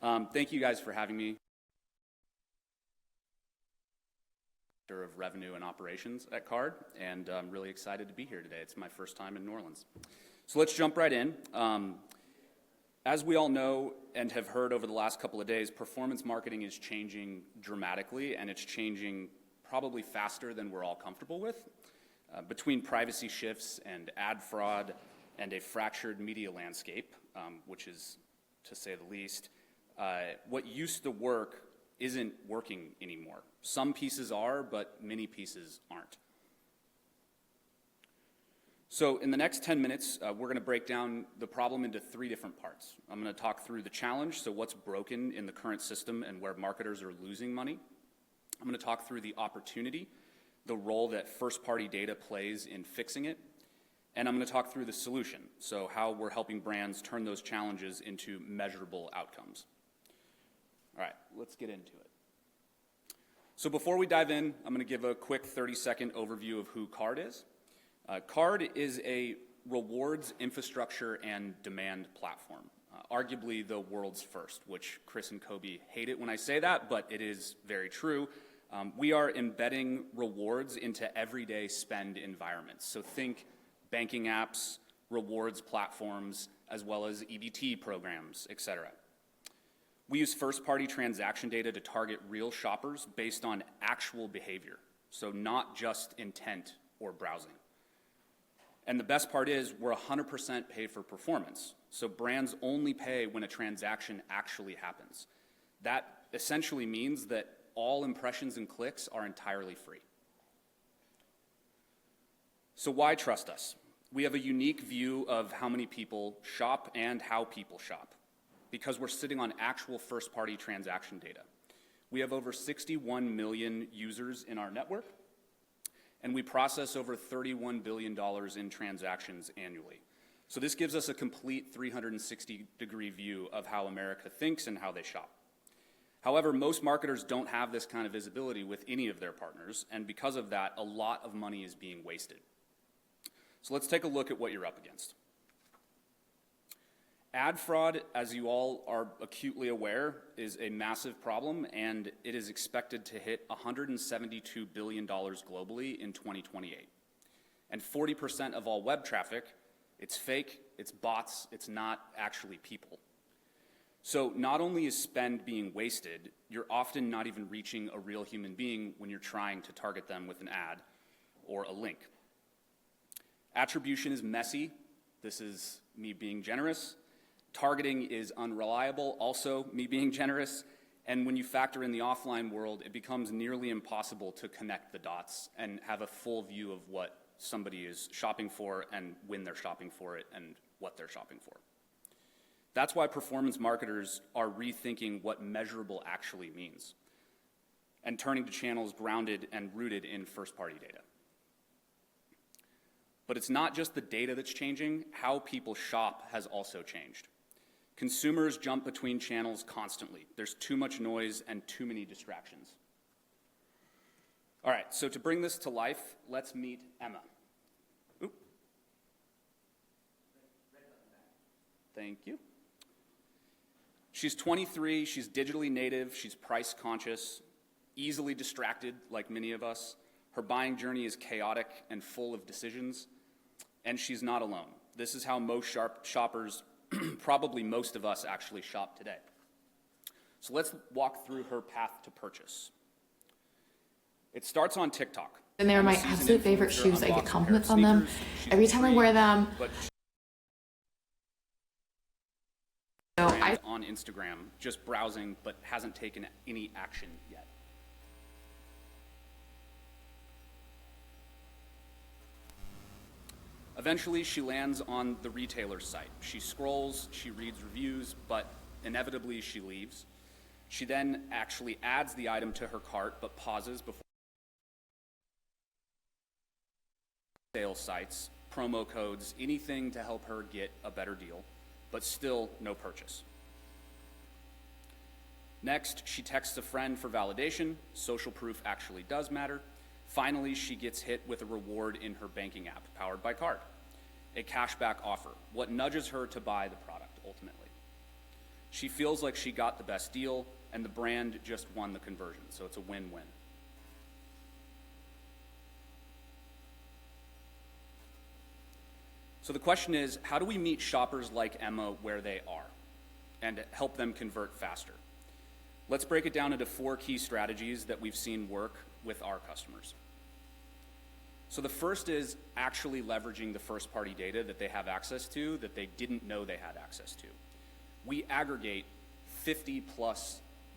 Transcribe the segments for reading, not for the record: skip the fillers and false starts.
Thank you guys for having me. Of revenue and operations at Card, and I'm really excited to be here today. It's my first time in New Orleans. So let's jump right in. As we all know and have heard over the last couple of days, performance marketing is changing dramatically, and it's changing probably faster than we're all comfortable with. Between privacy shifts and ad fraud and a fractured media landscape, which is, to say the least, what used to work isn't working anymore. Some pieces are, but many pieces aren't. So in the next 10 minutes, we're going to break down the problem into 3 different parts. I'm going to talk through the challenge, so what's broken in the current system and where marketers are losing money. I'm going to talk through the opportunity, the role that first-party data plays in fixing it, and I'm going to talk through the solution, so how we're helping brands turn those challenges into measurable outcomes. All right, let's get into it. So before we dive in, I'm going to give a quick 30-second overview of who Card is. Card is a rewards infrastructure and demand platform, arguably the world's first, which Chris and Kobe hate it when I say that, but it is very true. We are embedding rewards into everyday spend environments. So think banking apps, rewards platforms, as well as EBT programs, etc. We use first-party transaction data to target real shoppers based on actual behavior, so not just intent or browsing. And the best part is we're 100% pay for performance, so brands only pay when a transaction actually happens. That essentially means that all impressions and clicks are entirely free. So why trust us? We have a unique view of how many people shop and how people shop, because we're sitting on actual first-party transaction data. We have over 61 million users in our network, and we process over $31 billion in transactions annually. So this gives us a complete 360-degree view of how America thinks and how they shop. However, most marketers don't have this kind of visibility with any of their partners, and because of that, a lot of money is being wasted. So let's take a look at what you're up against. Ad fraud, as you all are acutely aware, is a massive problem, and it is expected to hit $172 billion globally in 2028. And 40% of all web traffic, it's fake, it's bots, it's not actually people. So not only is spend being wasted, you're often not even reaching a real human being when you're trying to target them with an ad or a link. Attribution is messy. This is me being generous. Targeting is unreliable, also me being generous, and when you factor in the offline world, it becomes nearly impossible to connect the dots and have a full view of what somebody is shopping for and when they're shopping for it and what they're shopping for. That's why performance marketers are rethinking what measurable actually means and turning to channels grounded and rooted in first-party data. But it's not just the data that's changing, how people shop has also changed. Consumers jump between channels constantly. There's too much noise and too many distractions. All right, so to bring this to life, let's meet Emma. Oop. Thank you. She's 23, she's digitally native, she's price conscious, easily distracted like many of us. Her buying journey is chaotic and full of decisions, and she's not alone. This is how most shoppers, probably most of us, actually shop today. So let's walk through her path to purchase. It starts on TikTok. And they're my absolute favorite shoes. I get compliments on them every time I wear them. On Instagram, just browsing, but hasn't taken any action yet. Eventually, she lands on the retailer's site. She scrolls, she reads reviews, but inevitably she leaves. She then actually adds the item to her cart, but pauses before sales sites, promo codes, anything to help her get a better deal, but still no purchase. Next, she texts a friend for validation. Social proof actually does matter. Finally, she gets hit with a reward in her banking app, powered by Card, a cashback offer, what nudges her to buy the product ultimately. She feels like she got the best deal, and the brand just won the conversion, so it's a win-win. So the question is, how do we meet shoppers like Emma where they are and help them convert faster? Let's break it down into 4 key strategies that we've seen work with our customers. So the first is actually leveraging the first-party data that they have access to that they didn't know they had access to. We aggregate 50+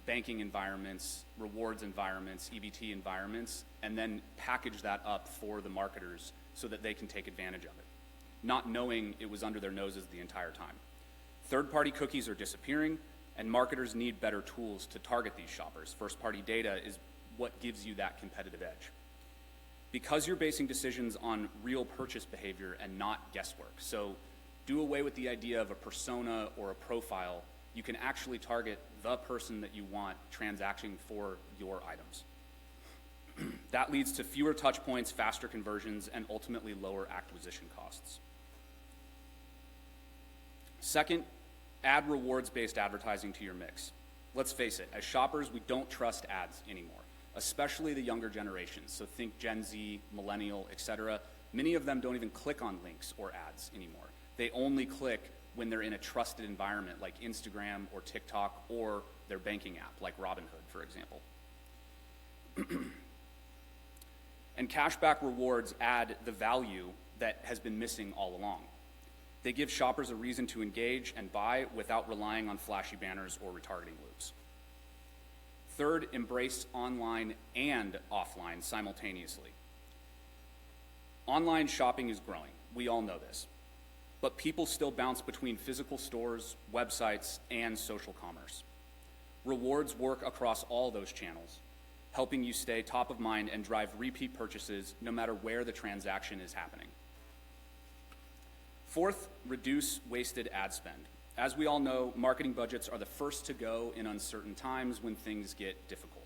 banking environments, rewards environments, EBT environments, and then package that up for the marketers so that they can take advantage of it, not knowing it was under their noses the entire time. Third-party cookies are disappearing, and marketers need better tools to target these shoppers. First-party data is what gives you that competitive edge. Because you're basing decisions on real purchase behavior and not guesswork, so do away with the idea of a persona or a profile. You can actually target the person that you want transacting for your items. That leads to fewer touch points, faster conversions, and ultimately lower acquisition costs. Second, add rewards-based advertising to your mix. Let's face it, as shoppers, we don't trust ads anymore, especially the younger generations. So think Gen Z, millennial, etc. Many of them don't even click on links or ads anymore. They only click when they're in a trusted environment like Instagram or TikTok or their banking app like Robinhood, for example. And cashback rewards add the value that has been missing all along. They give shoppers a reason to engage and buy without relying on flashy banners or retargeting loops. Third, embrace online and offline simultaneously. Online shopping is growing. We all know this. But people still bounce between physical stores, websites, and social commerce. Rewards work across all those channels, helping you stay top of mind and drive repeat purchases no matter where the transaction is happening. Fourth, reduce wasted ad spend. As we all know, marketing budgets are the first to go in uncertain times when things get difficult.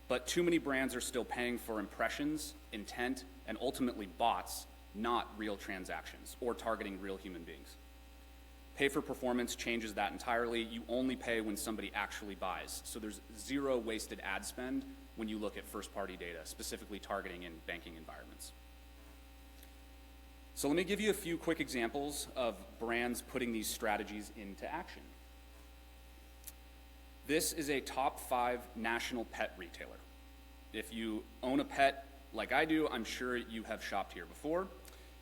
But too many brands are still paying for impressions, intent, and ultimately bots, not real transactions or targeting real human beings. Pay for performance changes that entirely. You only pay when somebody actually buys. So there's zero wasted ad spend when you look at first-party data, specifically targeting in banking environments. So let me give you a few quick examples of brands putting these strategies into action. This is a top 5 national pet retailer. If you own a pet like I do, I'm sure you have shopped here before.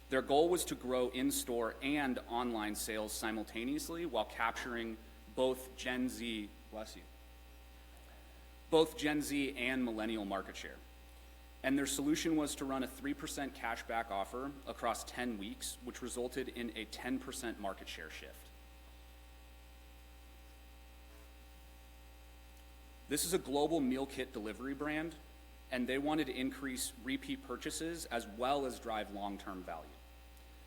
Their goal was to grow in-store and online sales simultaneously while capturing both Gen Z, both Gen Z and millennial market share. And their solution was to run a 3% cashback offer across 10 weeks, which resulted in a 10% market share shift. This is a global meal kit delivery brand, and they wanted to increase repeat purchases as well as drive long-term value.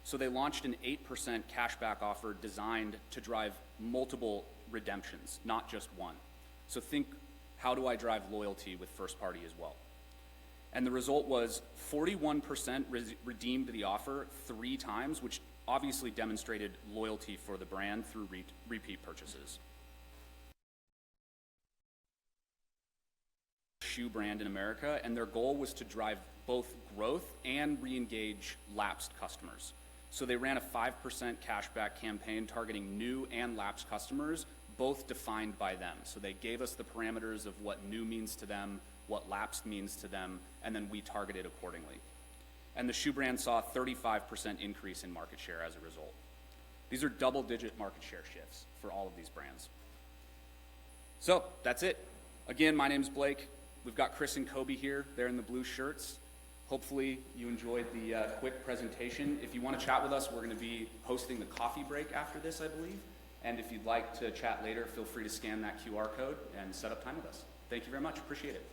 So they launched an 8% cashback offer designed to drive multiple redemptions, not just one. So think, how do I drive loyalty with first party as well? And the result was 41% redeemed the offer 3 times, which obviously demonstrated loyalty for the brand through repeat purchases. Shoe brand in America, and their goal was to drive both growth and re-engage lapsed customers. So they ran a 5% cashback campaign targeting new and lapsed customers, both defined by them. So they gave us the parameters of what new means to them, what lapsed means to them, and then we targeted accordingly. And the shoe brand saw a 35% increase in market share as a result. These are double-digit market share shifts for all of these brands. So that's it. Again, my name's Blake. We've got Chris and Kobe here. They're in the blue shirts. Hopefully you enjoyed the quick presentation. If you want to chat with us, we're going to be hosting the coffee break after this, I believe. And if you'd like to chat later, feel free to scan that QR code and set up time with us. Thank you very much. Appreciate it.